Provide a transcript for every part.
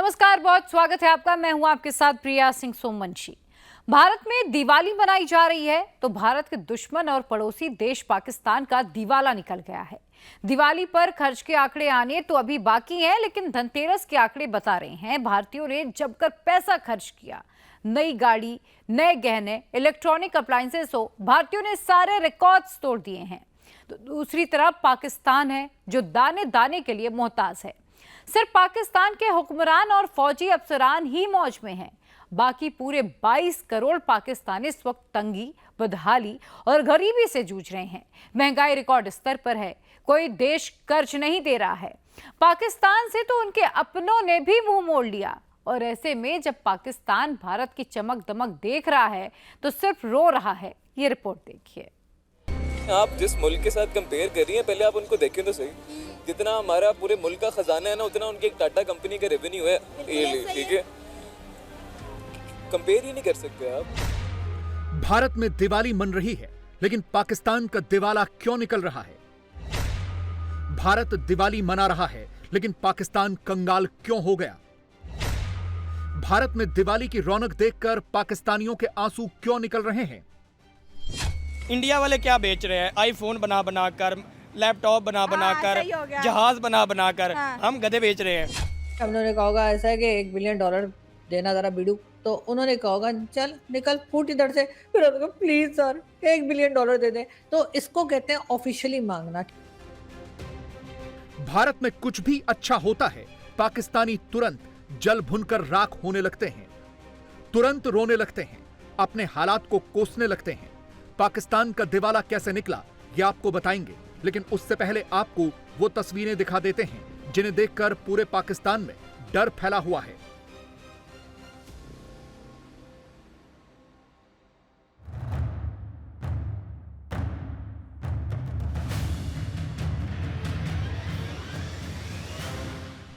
नमस्कार, बहुत स्वागत है आपका। मैं हूं आपके साथ प्रिया सिंह सोमवंशी। भारत में दिवाली मनाई जा रही है तो भारत के दुश्मन और पड़ोसी देश पाकिस्तान का दिवाला निकल गया है। दिवाली पर खर्च के आंकड़े आने तो अभी बाकी हैं, लेकिन धनतेरस के आंकड़े बता रहे हैं भारतीयों ने जमकर पैसा खर्च किया। नई गाड़ी, नए गहने, इलेक्ट्रॉनिक अप्लायंसेस हो, भारतीयों ने सारे रिकॉर्ड्स तोड़ दिए हैं। तो दूसरी तरफ पाकिस्तान है जो दाने दाने के लिए मोहताज है। सिर्फ पाकिस्तान के हुक्मरान और फौजी अफसरान ही मौज में हैं। बाकी पूरे 22 करोड़ पाकिस्तानी इस वक्त तंगी, बदहाली और गरीबी से जूझ रहे हैं। महंगाई रिकॉर्ड स्तर पर है, कोई देश कर्ज नहीं दे रहा है। पाकिस्तान से तो उनके अपनों ने भी मुंह मोड़ लिया। और ऐसे में जब पाकिस्तान भारत की चमक दमक देख रहा है तो सिर्फ रो रहा है। ये रिपोर्ट देखिए। आप जिस मुल्क के साथ कंपेयर कर रही हैं, पहले आप उनको देखें तो सही। जितना हमारा पूरे मुल्क का खजाना है ना, उतना उनकी एक टाटा कंपनी का रेवेन्यू है। ठीक है, कंपेयर ही नहीं कर सकते आप। भारत में दिवाली मन रही है, लेकिन पाकिस्तान का दिवाला क्यों निकल रहा है? भारत दिवाली मना रहा है, लेकिन पाकिस्तान कंगाल क्यों हो गया? भारत में दिवाली की रौनक देखकर पाकिस्तानियों के आंसू क्यों निकल रहे हैं? इंडिया वाले क्या बेच रहे हैं? आईफोन बना बना कर, लैपटॉप बना बना कर, जहाज बना बना कर, हम गधे बेच रहे हैं। उन्होंने कहा होगा ऐसा है कि $1 बिलियन देना जरा बीडू, तो उन्होंने कहा होगा चल निकल फूट इधर से। फिर उन्होंने कहा प्लीज सर $1 बिलियन दे दें। तो इसको कहते हैं ऑफिशियली मांगना। भारत में कुछ भी अच्छा होता है, पाकिस्तानी तुरंत जल भुनकर राख होने लगते हैं, तुरंत रोने लगते हैं, अपने हालात को कोसने लगते हैं। पाकिस्तान का दिवाला कैसे निकला ये आपको बताएंगे, लेकिन उससे पहले आपको वो तस्वीरें दिखा देते हैं जिन्हें देखकर पूरे पाकिस्तान में डर फैला हुआ है।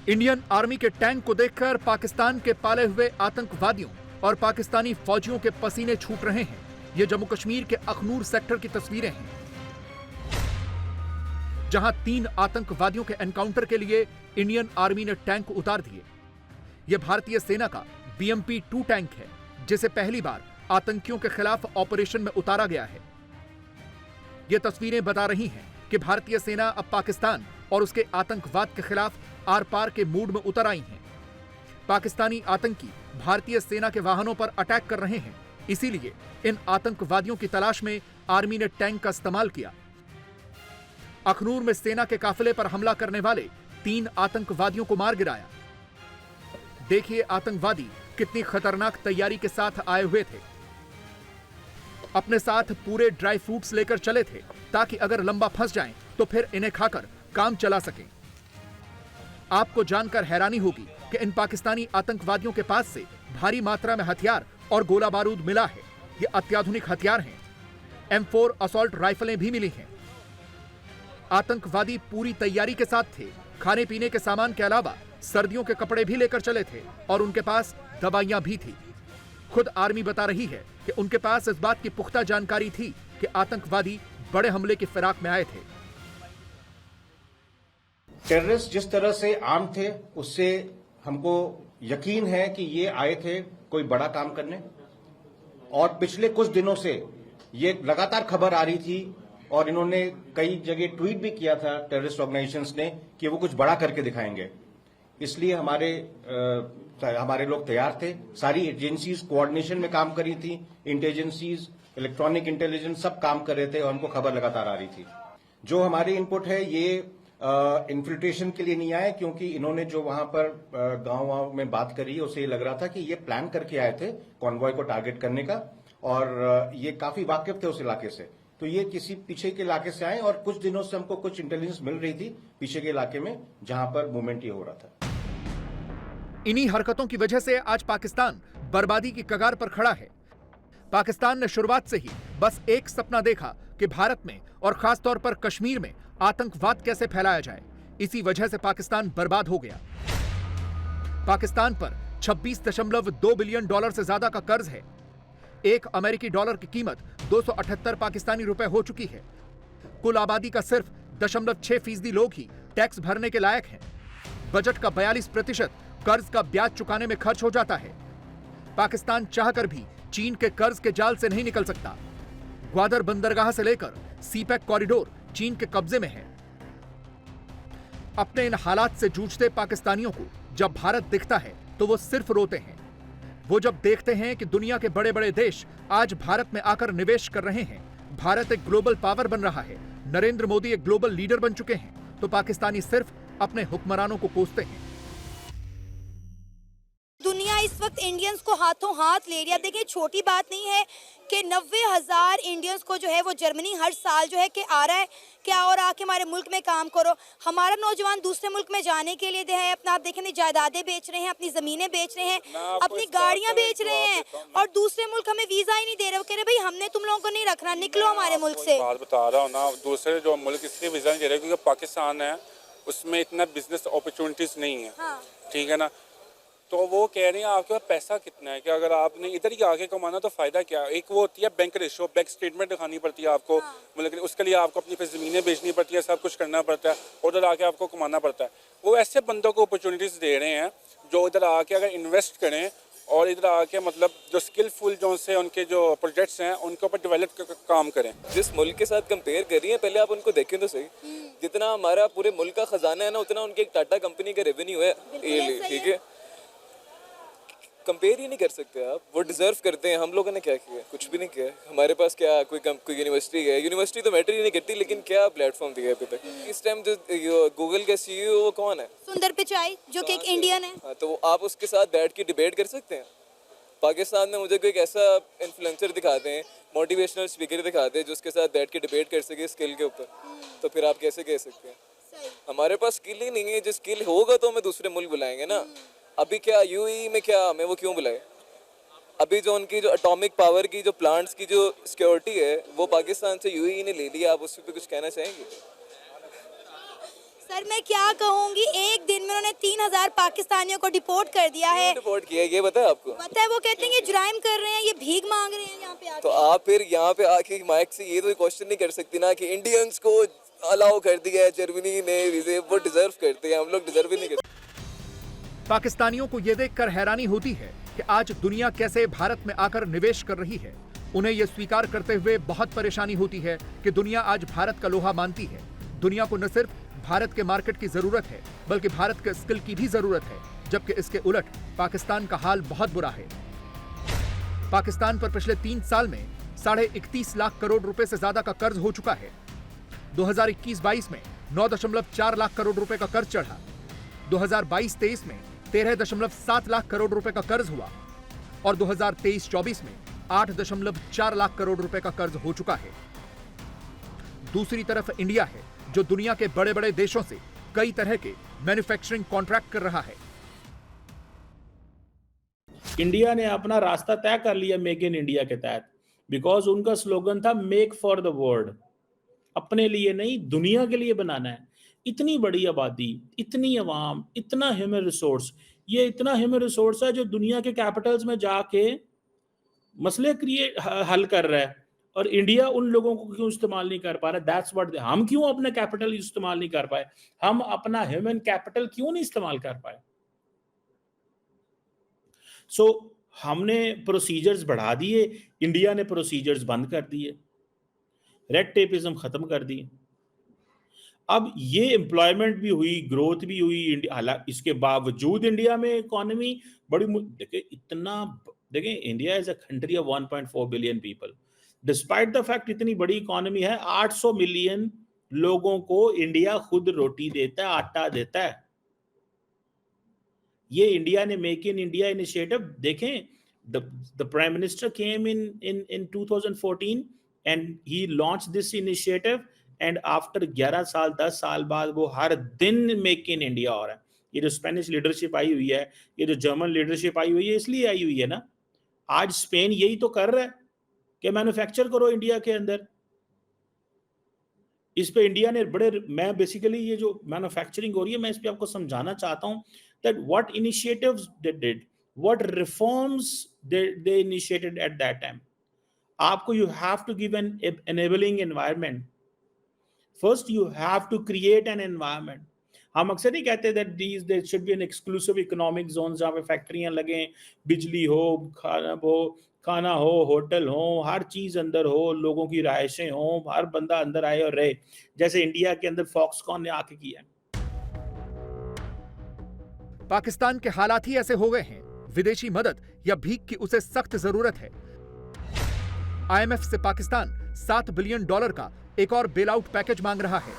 इंडियन आर्मी के टैंक को देखकर पाकिस्तान के पाले हुए आतंकवादियों और पाकिस्तानी फौजियों के पसीने छूट रहे हैं। ये जम्मू कश्मीर के अखनूर सेक्टर की तस्वीरें हैं, जहां 3 आतंकवादियों के एनकाउंटर के लिए इंडियन आर्मी ने टैंक उतार दिए। यह भारतीय सेना का BMP-2 टैंक है, जिसे पहली बार आतंकियों के खिलाफ ऑपरेशन में उतारा गया है। यह तस्वीरें बता रही हैं कि भारतीय सेना अब पाकिस्तान और उसके आतंकवाद के खिलाफ आर पार के मूड में उतर आई हैं। पाकिस्तानी आतंकी भारतीय सेना के वाहनों पर अटैक कर रहे हैं, इसीलिए इन आतंकवादियों की तलाश में आर्मी ने टैंक का इस्तेमाल किया। अखनूर में सेना के काफिले पर हमला करने वाले 3 आतंकवादियों को मार गिराया। देखिए आतंकवादी कितनी खतरनाक तैयारी के साथ आए हुए थे। अपने साथ पूरे ड्राई फ्रूट्स लेकर चले थे ताकि अगर लंबा फंस जाएं तो फिर इन्हें खाकर काम चला सकें। आपको जानकर हैरानी होगी कि इन पाकिस्तानी आतंकवादियों के पास से भारी मात्रा में हथियार और गोला बारूद मिला है। ये अत्याधुनिक हथियार हैं। M4 असॉल्ट राइफलें भी मिली हैं। आतंकवादी पूरी तैयारी के साथ थे। खाने पीने के सामान के अलावा सर्दियों के कपड़े भी लेकर चले थे और उनके पास दवाइयां भी थी। खुद आर्मी बता रही है कि उनके पास इस बात की पुख्ता जानकारी थी कि आतंकवादी बड़े हमले की फिराक में आए थे। टेररिस्ट जिस तरह से आर्म थे, उससे हमको यकीन है कि ये आए थे कोई बड़ा काम करने। और पिछले कुछ दिनों से ये लगातार खबर आ रही थी और इन्होंने कई जगह ट्वीट भी किया था टेररिस्ट ऑर्गेनाइजेशंस ने कि वो कुछ बड़ा करके दिखाएंगे। इसलिए हमारे लोग तैयार थे। सारी एजेंसीज कोऑर्डिनेशन में काम कर रही थी, इंटेलिजेंसीज, इलेक्ट्रॉनिक इंटेलिजेंस सब काम कर रहे थे और उनको खबर लगातार आ रही थी। जो हमारी इनपुट है ये इन्फिल्ट्रेशन के लिए नहीं आए, क्योंकि इन्होंने जो वहां पर गांव में बात करी उससे ये लग रहा था कि ये प्लान करके आए थे कॉन्वॉय को टारगेट करने का, और ये काफी वाकिफ थे उस इलाके से। तो ये किसी पीछे के इलाके से आए और कुछ दिनों से हमको कुछ इंटेलिजेंस मिल रही थी पीछे के इलाके में जहां पर मूवमेंट ये हो रहा था। इन्हीं हरकतों की वजह से आज पाकिस्तान बर्बादी की कगार पर खड़ा है। पाकिस्तान ने शुरुआत से ही बस एक सपना देखा कि भारत में और खासतौर पर कश्मीर में आतंकवाद कैसे फैलाया जाए। इसी वजह से पाकिस्तान बर्बाद हो गया। पाकिस्तान पर $26.2 बिलियन से ज्यादा का कर्ज है। एक अमेरिकी डॉलर की कीमत 278 पाकिस्तानी रुपए हो चुकी है। कुल आबादी का सिर्फ 0.6% लोग ही टैक्स भरने के लायक हैं। बजट का 42% कर्ज का ब्याज चुकाने में खर्च हो जाता है। पाकिस्तान चाहकर भी चीन के कर्ज के जाल से नहीं निकल सकता। ग्वादर बंदरगाह से लेकर सीपैक कॉरिडोर चीन के कब्जे में है। अपने इन हालात से जूझते पाकिस्तानियों को जब भारत दिखता है तो वो सिर्फ रोते हैं। वो जब देखते हैं कि दुनिया के बड़े बड़े देश आज भारत में आकर निवेश कर रहे हैं, भारत एक ग्लोबल पावर बन रहा है, नरेंद्र मोदी एक ग्लोबल लीडर बन चुके हैं, तो पाकिस्तानी सिर्फ अपने हुक्मरानों को कोसते हैं। दुनिया इस वक्त इंडियंस को हाथों हाथ ले रही है। देखिए छोटी बात नहीं है कि 90,000 इंडियंस को जो है वो जर्मनी हर साल जो है कि आ रहा है क्या और आके हमारे मुल्क में काम करो। हमारा नौजवान दूसरे मुल्क में जाने के लिए है अपना, आप देखें जायदादें बेच रहे हैं, अपनी ज़मीनें बेच रहे हैं, अपनी गाड़ियां बेच रहे हैं और दूसरे मुल्क हमें वीज़ा ही नहीं दे रहे। वो कह रहे भाई हमने तुम लोगों को नहीं रखना, निकलो हमारे मुल्क से। बात बता रहा हूँ ना, दूसरे जो मुल्क इसलिए वीज़ा नहीं दे रहे क्योंकि पाकिस्तान है उसमें इतना बिजनेस अपॉर्चुनिटीज़ नहीं है। हाँ। ठीक है ना, तो वो कह रहे हैं आपके पास पैसा कितना है, कि अगर आपने इधर ही आके कमाना तो फ़ायदा क्या। एक वो होती है बैंक रेशो, बैंक स्टेटमेंट दिखानी पड़ती है आपको, मतलब उसके लिए आपको अपनी फिर ज़मीनें बेचनी पड़ती है, सब कुछ करना पड़ता है, उधर आके आपको कमाना पड़ता है। वो ऐसे बंदों को अपॉर्चुनिटीज़ दे रहे हैं जो इधर आके अगर इन्वेस्ट करें और इधर आके मतलब जो स्किलफुल जो से उनके जो प्रोजेक्ट्स हैं उनके ऊपर डेवलप काम करें। जिस मुल्क के साथ कंपेयर कर रही है पहले आप उनको देखें तो सही। जितना हमारा पूरे मुल्क का खजाना है ना उतना उनके एक टाटा कंपनी का रेवेन्यू है ईयरली। ठीक है, कंपेयर ही नहीं कर सकते आप। वो डिजर्व करते हैं। हम लोगों ने क्या किया? कुछ भी नहीं किया। हमारे पास क्या कोई यूनिवर्सिटी है? यूनिवर्सिटी तो मैटर ही नहीं करती, लेकिन क्या प्लेटफॉर्म दिया अभी तक। इस टाइम जो गूगल के सीईओ वो कौन है? सुंदर पिचाई, जो कि एक इंडियन है। हाँ, तो आप उसके साथ बैठ के डिबेट कर सकते हैं? पाकिस्तान में मुझे कोई एक ऐसा इन्फ्लुएंसर दिखाते हैं, मोटिवेशनल स्पीकर दिखाते हैं जो उसके साथ बैठ के डिबेट कर सके स्किल के ऊपर, तो फिर आप कैसे कह सकते हैं? हमारे पास स्किल ही नहीं है। जो स्किल होगा तो हमें दूसरे मुल्क बुलाएंगे ना। अभी क्या यूएई में क्या हमें वो क्यों बुलाए? अभी जो उनकी जो एटॉमिक पावर की जो प्लांट्स की जो सिक्योरिटी है वो पाकिस्तान से यूएई ने ले लिया। आप उस पर कुछ कहना चाहेंगे? सर मैं क्या कहूँगी, एक दिन में उन्होंने 3,000 पाकिस्तानियों को डिपोर्ट कर दिया है। डिपोर्ट किया ये बताया आपको? पता है, वो कहते हैं ये जुराइम कर रहे हैं, ये भीख मांग रहे हैं यहाँ पे आके। तो आप फिर यहाँ पे आके माइक से ये तो क्वेश्चन नहीं कर सकती ना कि इंडियंस को अलाउ कर दिया है जर्मनी ने वीजे। वो डिजर्व करते हैं, हम लोग डिजर्व ही नहीं करते। पाकिस्तानियों को यह देखकर हैरानी होती है कि आज दुनिया कैसे भारत में आकर निवेश कर रही है। उन्हें यह स्वीकार करते हुए बहुत परेशानी होती है कि दुनिया आज भारत का लोहा मानती है। दुनिया को न सिर्फ भारत के मार्केट की जरूरत है बल्कि भारत के स्किल की भी जरूरत है, जबकि इसके उलट पाकिस्तान का हाल बहुत बुरा है। पाकिस्तान पर पिछले 3 साल में 31.5 लाख करोड़ रुपए से ज्यादा का कर्ज हो चुका है। 2021-22 में 9.4 लाख करोड़ रुपए का कर्ज चढ़ा। 2022-23 में 13.7 लाख करोड़ रुपए का कर्ज हुआ और 2023-24 में 8.4 लाख करोड़ रुपए का कर्ज हो चुका है। दूसरी तरफ इंडिया है जो दुनिया के बड़े बड़े देशों से कई तरह के मैन्युफैक्चरिंग कॉन्ट्रैक्ट कर रहा है। इंडिया ने अपना रास्ता तय कर लिया मेक इन इंडिया के तहत, बिकॉज उनका स्लोगन था मेक फॉर द वर्ल्ड। अपने लिए नहीं, दुनिया के लिए बनाना है। इतनी बड़ी आबादी, इतनी अवाम, इतना ह्यूमन रिसोर्स, ये इतना ह्यूमन रिसोर्स है जो दुनिया के कैपिटल्स में जाके मसले हल कर रहा है, और इंडिया उन लोगों को क्यों इस्तेमाल नहीं कर पा रहा? दैट्स व्हाट हम क्यों अपना कैपिटल इस्तेमाल नहीं कर पाए? हम अपना ह्यूमन कैपिटल क्यों नहीं इस्तेमाल कर पाए? सो हमने प्रोसीजर्स बढ़ा दिए, इंडिया ने प्रोसीजर्स बंद कर दिए, रेड टेपिज्म खत्म कर दिए। अब ये एम्प्लॉयमेंट भी हुई, ग्रोथ भी हुई। हालांकि इसके बावजूद इंडिया में इकोनॉमी बड़ी देखें India is a country of 1.4 billion people. Despite the fact इतनी बड़ी इकोनॉमी है, 800 मिलियन लोगों को इंडिया खुद रोटी देता है, आटा देता है। ये इंडिया ने मेक इन इंडिया इनिशिएटिव देखें, the prime minister came in 2014 and he launch this initiative, and after 11 साल 10 साल बाद वो हर दिन मेक इन इंडिया हो रहा है। ये जो स्पेनिश लीडरशिप आई हुई है, ये जो जर्मन लीडरशिप आई हुई है, इसलिए आई हुई है ना। आज स्पेन यही तो कर रहा है कि मैन्युफैक्चर करो इंडिया के अंदर। इस पे इंडिया ने मैं बेसिकली ये जो मैन्युफैक्चरिंग हो रही है, मैं इस पे आपको समझाना चाहता हूं that what initiatives they did, what reforms they initiated at that time. आपको you have to give an enabling environment. First you have to create an environment. हम अक्सर नहीं कहते that these there should be an exclusive economic zone जहाँ पे फैक्ट्रियां लगें, बिजली हो, खाना हो, होटल हो, हर चीज अंदर हो, लोगों की रहायशें हो, हर बंदा अंदर आए और रहे, जैसे इंडिया के अंदर फॉक्सकॉन ने आके किया। पाकिस्तान के हालात ही ऐसे हो गए हैं, विदेशी मदद या भीख की उसे सख्त जरूरत है। आईएमएफ से पाकिस्तान $7 बिलियन का एक और बेल आउट पैकेज मांग रहा है।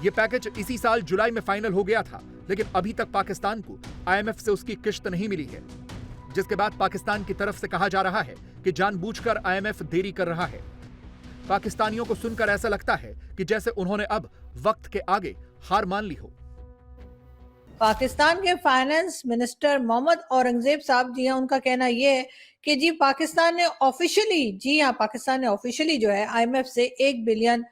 यह पैकेज इसी साल जुलाई में फाइनल हो गया था, लेकिन अभी तक पाकिस्तान को आईएमएफ से उसकी किश्त नहीं मिली है, जिसके बाद पाकिस्तान की तरफ से कहा जा रहा है कि जानबूझकर आईएमएफ देरी कर रहा है। पाकिस्तानियों को सुनकर ऐसा लगता है कि जैसे उन्होंने अब वक्त के आगे हार मान ली हो। पाकिस्तान के फाइनेंस मिनिस्टर मोहम्मद औरंगजेब साहब जी हैं, उनका कहना यह है कि जी पाकिस्तान ने ऑफिशियली जो है आईएमएफ से $1 बिलियन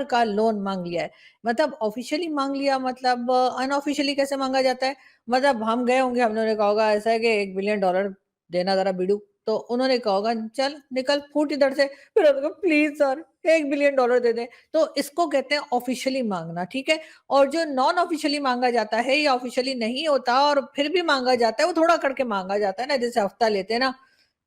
का लोन मांग लिया है। मतलब ऑफिशियली मांग लिया, मतलब अनऑफिशियली कैसे मांगा जाता है? मतलब हम गए होंगे, हमने कहा होगा ऐसा है कि $1 बिलियन देना जरा बीड़ू, तो उन्होंने कहा होगा चल निकल फूट इधर से, फिर उन्होंने कहा प्लीज सर $1 बिलियन दे दें। तो इसको कहते हैं ऑफिशियली मांगना, ठीक है। और जो नॉन ऑफिशियली मांगा जाता है या ऑफिशियली नहीं होता और फिर भी मांगा जाता है, वो थोड़ा करके मांगा जाता है ना, जैसे हफ्ता लेते हैं ना,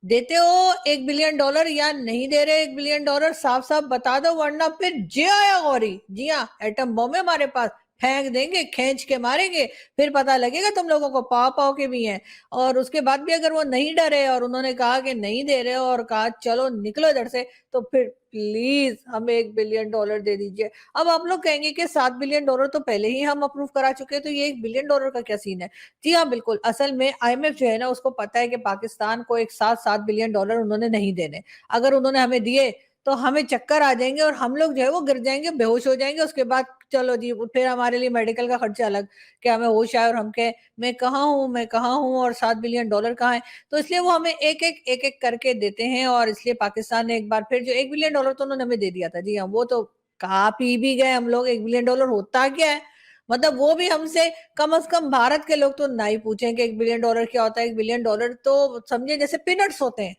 देते हो $1 बिलियन या नहीं दे रहे $1 बिलियन, साफ साफ बता दो, वरना फिर जे आया गौरी, जी हाँ एटम बम है हमारे पास, फेंक देंगे, खींच के मारेंगे, फिर पता लगेगा तुम लोगों को पाव के भी हैं। और उसके बाद भी अगर वो नहीं डरे और उन्होंने कहा कि नहीं दे रहे और कहा चलो निकलो इधर से, तो फिर प्लीज हमें $1 बिलियन दे दीजिए। अब आप लोग कहेंगे कि $7 बिलियन तो पहले ही हम अप्रूव करा चुके, तो ये $1 बिलियन का क्या सीन है? जी हाँ बिल्कुल, असल में आईएमएफ जो है ना, उसको पता है कि पाकिस्तान को एक साथ $7 बिलियन उन्होंने नहीं देने। अगर उन्होंने हमें दिए तो हमें चक्कर आ जाएंगे और हम लोग जो है वो गिर जाएंगे, बेहोश हो जाएंगे। उसके बाद चलो जी फिर हमारे लिए मेडिकल का खर्चा अलग, कि हमें होश आए और हम कहे मैं कहाँ हूँ और $7 बिलियन कहाँ है। तो इसलिए वो हमें एक एक करके देते हैं, और इसलिए पाकिस्तान ने एक बार फिर जो $1 बिलियन तो उन्होंने हमें दे दिया था, जी हाँ, वो तो कहा पी भी गए हम लोग। $1 बिलियन होता क्या है? मतलब वो भी हमसे कम से कम भारत के लोग तो ना ही पूछें कि $1 बिलियन क्या होता है। $1 बिलियन तो समझे जैसे पीनट्स होते हैं।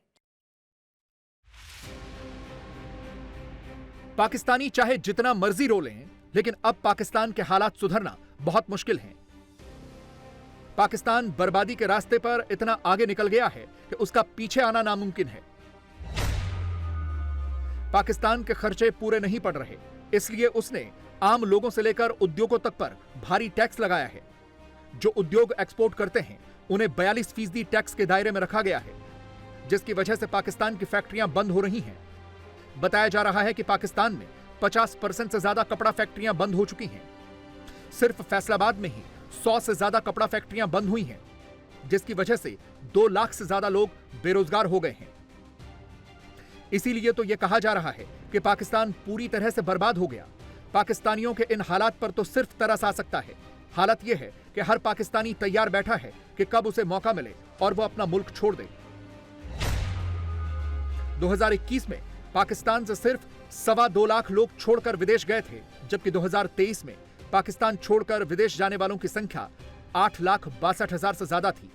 पाकिस्तानी चाहे जितना मर्जी रो लें, लेकिन अब पाकिस्तान के हालात सुधरना बहुत मुश्किल है। पाकिस्तान बर्बादी के रास्ते पर इतना आगे निकल गया है कि उसका पीछे आना नामुमकिन है। पाकिस्तान के खर्चे पूरे नहीं पड़ रहे, इसलिए उसने आम लोगों से लेकर उद्योगों तक पर भारी टैक्स लगाया है। जो उद्योग एक्सपोर्ट करते हैं उन्हें 42% टैक्स के दायरे में रखा गया है, जिसकी वजह से पाकिस्तान की फैक्ट्रियां बंद हो रही हैं। बताया जा रहा है कि पाकिस्तान में 50% से ज्यादा कपड़ा फैक्ट्रियां बंद हो चुकी हैं। सिर्फ फैसलाबाद में ही 100 से ज्यादा कपड़ा फैक्ट्रियां बंद हुई हैं, जिसकी वजह से 2 लाख से ज्यादा लोग बेरोजगार हो गए हैं। इसीलिए तो यह कहा जा रहा है कि पाकिस्तान पूरी तरह से बर्बाद हो गया। पाकिस्तानियों के इन हालात पर तो सिर्फ तरस आ सकता है। हालत यह है कि हर पाकिस्तानी तैयार बैठा है कि कब उसे मौका मिले और वो अपना मुल्क छोड़ दे। 2021 में पाकिस्तान से सिर्फ 2.25 लाख लोग छोड़कर विदेश गए थे, जबकि 2023 में पाकिस्तान छोड़कर विदेश जाने वालों की संख्या 8,62,000 से ज्यादा थी।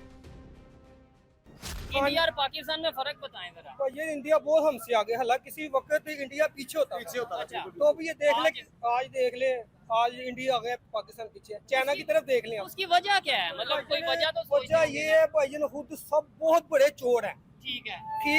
इंडिया और पाकिस्तान में फर्क बताएं जरा। तो ये इंडिया बहुत हमसे आगे, हालांकि किसी वक्त इंडिया पीछे होता अच्छा। तो अभी ये देख ले आज इंडिया आ गया, पाकिस्तान पीछे है। चाइना की तरफ देख लें, उसकी वजह क्या है? मतलब कोई वजह तो वजह ये है भाईजान, खुद सब बहुत बड़े चोर हैं। ठीक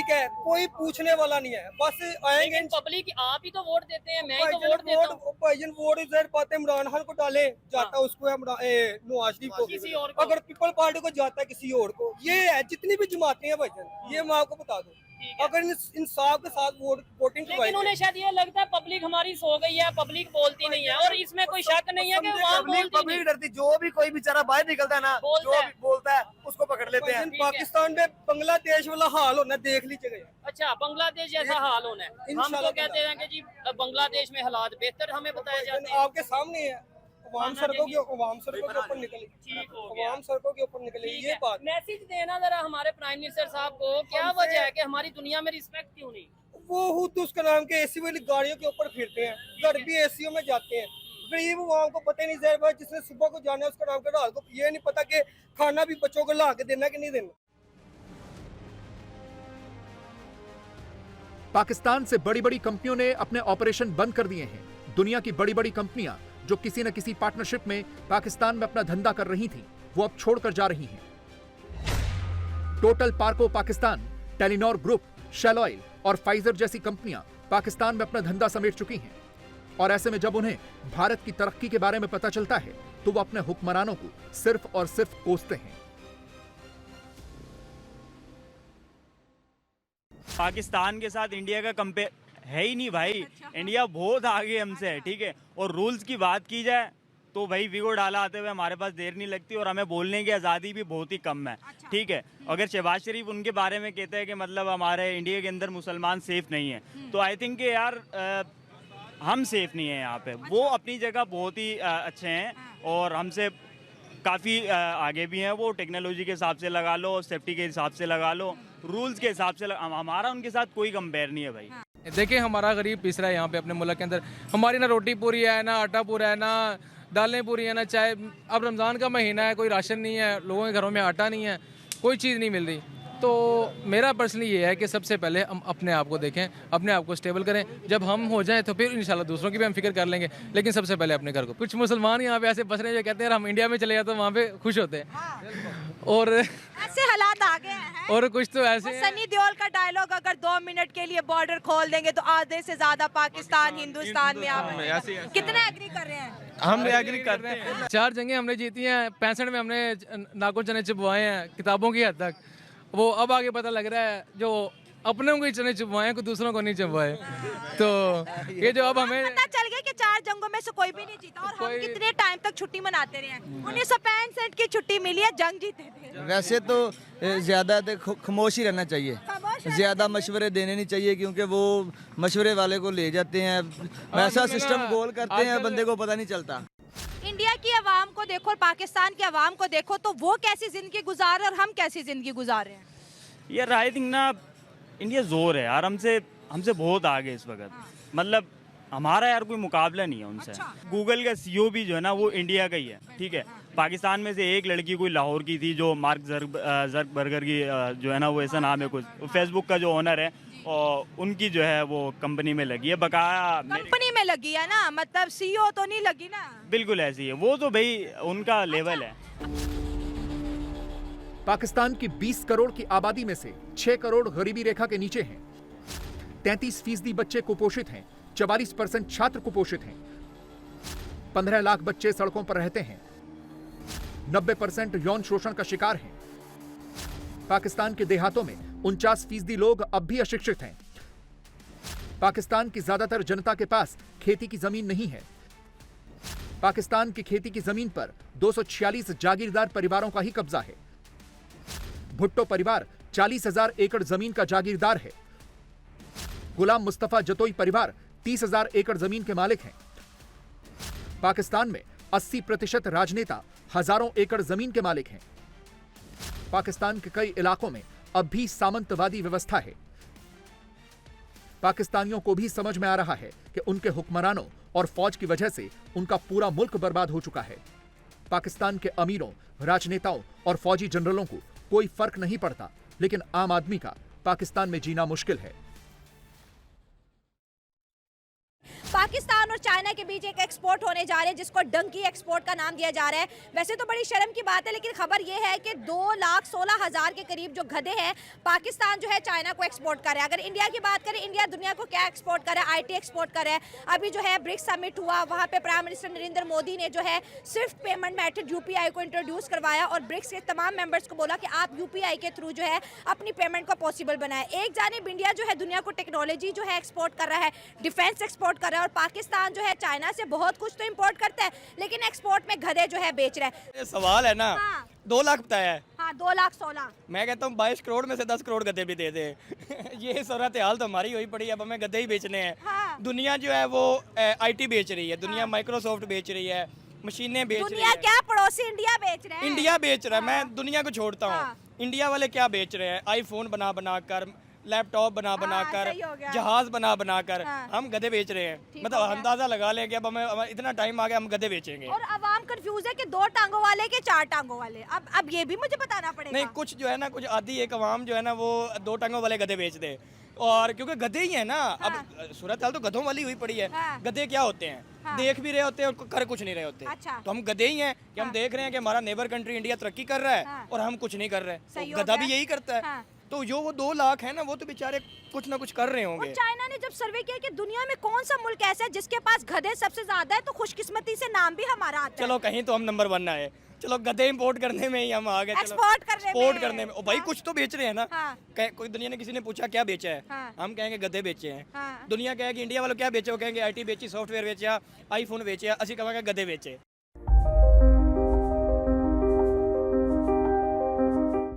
है, कोई पूछने वाला नहीं है, बस आएंगे। पब्लिक आप ही तो वोट देते हैं, मैं ही तो वोट देता हूं। भाईजान वोट इधर पाते इमरान खान को डाले, जाता उसको है नवाज शरीफ को, किसी और को। अगर पीपल पार्टी को जाता है किसी और को। ये है जितनी भी जमातें हैं भाईजान, ये मैं आपको बता दूं, अगर इंसाफ के साथ वोटिंग लेकिन उन्हें शायद ये लगता है पब्लिक हमारी सो गई है, पब्लिक बोलती नहीं है, और इसमें कोई शक नहीं है कि वहाँ पब्लिक डरती। जो भी कोई बेचारा बाहर निकलता है ना, जो भी बोलता है उसको पकड़ लेते हैं। पाकिस्तान में बांग्लादेश वाला हाल होना देख लीजिएगा। अच्छा, बांग्लादेश जैसा हाल होना है। हम तो कहते हैं कि जी बांग्लादेश में हालात बेहतर हमें बताया जाते हैं। आपके सामने है, आवाम सड़कों के ऊपर निकले, ये बात। मैसेज देना जरा हमारे प्राइम मिनिस्टर साहब को, क्या वजह है कि हमारी दुनिया में रिस्पेक्ट क्यों नहीं? वो खुद उसका नाम के एसी वाली गाड़ियों के ऊपर फिरते हैं, घर भी एसीओ में जाते हैं। गरीब आवाम को पता नहीं जहर भाई, जिसने सुबह को जाना है उसका नाम के रात को ये नहीं पता कि खाना भी बच्चों को ला के देना कि नहीं देना। पाकिस्तान से बड़ी बड़ी कंपनियों ने अपने ऑपरेशन बंद कर दिए हैं। दुनिया की बड़ी बड़ी कंपनियां जो किसी न किसी पार्टनरशिप में पाकिस्तान में अपना धंधा कर रही थीं, वो अब छोड़कर जा रही हैं। Total Parco Pakistan, Telenor group, Shell oil और फाइजर जैसी कंपनियां पाकिस्तान में अपना धंधा समेट चुकी हैं। और ऐसे में जब उन्हें भारत की तरक्की के बारे में पता चलता है तो वो अपने हुक्मरानों को सिर्फ और सिर्फ कोसते हैं। पाकिस्तान के साथ इंडिया का कंपेयर है ही नहीं भाई। इंडिया बहुत आगे हमसे है, ठीक है। और रूल्स की बात की जाए तो भाई वीगो डाला आते हुए हमारे पास देर नहीं लगती और हमें बोलने की आज़ादी भी बहुत ही कम है, ठीक है। अगर शहबाज शरीफ उनके बारे में कहते हैं कि मतलब हमारे इंडिया के अंदर मुसलमान सेफ नहीं है, तो आई थिंक कि यार हम सेफ नहीं है यहाँ पे। वो अपनी जगह बहुत ही अच्छे हैं और हमसे काफ़ी आगे भी हैं। वो टेक्नोलॉजी के हिसाब से लगा लो, सेफ्टी के हिसाब से लगा लो, रूल्स के हिसाब से हमारा उनके साथ कोई कंपेयर नहीं है भाई। देखिए हमारा गरीब पिस रहा है यहाँ पे अपने मुल्क के अंदर। हमारी ना रोटी पूरी है, ना आटा पूरा है, ना दालें पूरी है, ना चाय। अब रमज़ान का महीना है, कोई राशन नहीं है, लोगों के घरों में आटा नहीं है, कोई चीज़ नहीं मिल रही। तो मेरा पर्सनली ये है कि सबसे पहले हम अपने आप को देखें, अपने आप को स्टेबल करें। जब हम हो जाएं तो फिर इंशाल्लाह दूसरों की भी हम फिक्र कर लेंगे, लेकिन सबसे पहले अपने घर को। कुछ मुसलमान यहाँ पे ऐसे बस रहे हैं जो कहते हैं हम इंडिया में चले जाते तो वहाँ पे खुश होते हैं। और ऐसे हालात आ गए हैं। और कुछ तो ऐसे सनी देओल का डायलॉग, अगर 2 मिनट के लिए बॉर्डर खोल देंगे तो आधे से ज्यादा पाकिस्तान हिंदुस्तान में आप कितने एग्री कर रहे हैं? हम एग्री कर रहे हैं। 4 जंगें हमने जीती हैं, 65 में हमने नाखून चने चुपवाए हैं किताबों की हद तक। वो अब आगे पता लग रहा है जो अपनों को ही चने चुपवाए हैं, दूसरों को नहीं चुपवाए। तो ये जो अब हमें पता चल गया कि 4 जंगों में से कोई भी नहीं जीता और हम कितने टाइम तक छुट्टी मनाते रहे हैं। 1965 की छुट्टी मिली है, जंग जीते थे। वैसे तो ज्यादा खामोश ही रहना चाहिए, ज्यादा मशवरे देने नहीं चाहिए, क्योंकि वो मशवरे वाले को ले जाते हैं, वैसा सिस्टम गोल करते हैं, बंदे को पता नहीं चलता। इंडिया की आवाम को देखो और पाकिस्तान की आवाम को देखो तो वो कैसी जिंदगी गुजार रहे और हम कैसी जिंदगी गुजार रहे हैं। यार आई थिंक ना इंडिया जोर है यार, हमसे बहुत आगे इस वक्त। मतलब हमारा यार कोई मुकाबला नहीं है उनसे। गूगल का सीईओ भी जो है ना वो इंडिया का ही है, ठीक है। पाकिस्तान में से एक लड़की कोई लाहौर की थी जो मार्क जर्कबर्गर की जो है ना वो ऐसा नाम है कुछ, फेसबुक का जो ओनर है और उनकी जो है वो कंपनी में लगी है, बकाया कंपनी में लगी है ना, मतलब सीईओ तो नहीं लगी ना। बिल्कुल ऐसी है वो, तो भाई उनका लेवल है। पाकिस्तान की 20 करोड़ की आबादी में से 6 करोड़ गरीबी रेखा के नीचे हैं। 33% बच्चे कुपोषित हैं, 44% छात्र कुपोषित हैं, 15 लाख बच्चे सड़कों पर रहते हैं, 90% यौन शोषण का शिकार हैं। पाकिस्तान के देहातों में 49% लोग अब भी अशिक्षित हैं। पाकिस्तान की ज्यादातर जनता के पास खेती की जमीन नहीं है। पाकिस्तान की खेती की जमीन पर 246 जागीरदार परिवारों का ही कब्जा है। भुट्टो परिवार 40,000 एकड़ जमीन का जागीरदार है। गुलाम मुस्तफा जतोई परिवार 30,000 एकड़ जमीन के मालिक हैं। पाकिस्तान में 80% राजनेता हजारों एकड़ जमीन के मालिक हैं। पाकिस्तान के कई इलाकों में अब भी सामंतवादी व्यवस्था है। पाकिस्तानियों को भी समझ में आ रहा है कि उनके हुक्मरानों और फौज की वजह से उनका पूरा मुल्क बर्बाद हो चुका है। पाकिस्तान के अमीरों, राजनेताओं और फौजी जनरलों को कोई फर्क नहीं पड़ता, लेकिन आम आदमी का पाकिस्तान में जीना मुश्किल है। पाकिस्तान और चाइना के बीच एक एक्सपोर्ट होने जा रहे हैं जिसको डंकी एक्सपोर्ट का नाम दिया जा रहा है। वैसे तो बड़ी शर्म की बात है, लेकिन खबर यह है कि 2,16,000 के करीब जो गधे हैं पाकिस्तान जो है चाइना को एक्सपोर्ट कर रहा है। अगर इंडिया की बात करें, इंडिया दुनिया को क्या एक्सपोर्ट कर रहा है? IT एक्सपोर्ट कर रहा है। अभी जो है ब्रिक्स समिट हुआ, वहाँ पे प्राइम मिनिस्टर नरेंद्र मोदी ने जो है स्विफ्ट पेमेंट मेथड UPI को इंट्रोड्यूस करवाया और ब्रिक्स के तमाम मेंबर्स को बोला कि आप UPI के थ्रू जो है अपनी पेमेंट को पॉसिबल बनाए। एक जानिब इंडिया जो है दुनिया को टेक्नोलॉजी जो है एक्सपोर्ट कर रहा है, डिफेंस एक्सपोर्ट कर रहा है, और पाकिस्तान जो है चाइना से बहुत कुछ तो इंपोर्ट करता है लेकिन एक्सपोर्ट में गधे जो है बेच रहा है। ये सवाल है ना। हाँ। 2 लाख बताया है। हाँ, 2,16,000। मैं कहता हूँ 22 करोड़ में से 10 करोड़ गधे भी दे दें। ये सूरत हाल तो हमारी हुई पड़ी है, अब हमें गधे ही बेचने हैं। हाँ। दुनिया जो है वो IT बेच रही है, दुनिया माइक्रोसॉफ्ट बेच रही है, मशीनें बेच रही है। दुनिया क्या, पड़ोसी इंडिया बेच रहा है। इंडिया बेच रहा है। मैं दुनिया को छोड़ता हूँ, इंडिया वाले क्या बेच रहे हैं? आईफोन बना बना कर, लैपटॉप बना बना कर, जहाज बना बना कर हम गधे बेच रहे हैं। मतलब अंदाजा लगा लें कि अब हमें इतना टाइम आ गया, हम गधे बेचेंगे। और अवाम कंफ्यूज है कि 2 टांगों वाले के 4 टांगों वाले। अब ये भी मुझे बताना पड़ेगा। नहीं, कुछ जो है ना, कुछ आधी एक अवाम जो है ना वो 2 टांगों वाले गधे बेच दे और क्योंकि गधे ही है ना। अब सूरत हाल तो गधों वाली हुई पड़ी है। गधे क्या होते हैं, देख भी रहे होते हैं और कर कुछ नहीं रहे होते। तो हम गधे ही हैं कि हम देख रहे हैं कि हमारा नेबर कंट्री इंडिया तरक्की कर रहा है और हम कुछ नहीं कर रहे। तो गधा भी यही करता है। तो जो वो 2 लाख है ना, वो तो बेचारे कुछ ना कुछ कर रहे होंगे। चाइना ने जब सर्वे किया कि दुनिया में कौन सा मुल्क ऐसा है जिसके पास गधे सबसे ज्यादा है, तो खुशकिस्मती से नाम भी हमारा आता है। चलो कहीं तो हम नंबर 1 आए। चलो गधे इंपोर्ट करने में ही हम आ गए। एक्सपोर्ट करने में। ओ भाई कुछ तो बेच रहे हैं ना। कोई दुनिया ने किसी ने पूछा क्या बेचा है, हम कहेंगे गधे बेचे हैं। दुनिया कहेगी इंडिया वालों क्या बेचे, वो कहेंगे IT बेची, सॉफ्टवेयर बेचा, आईफोन बेचा, असि कहेंगे गधे बेचे।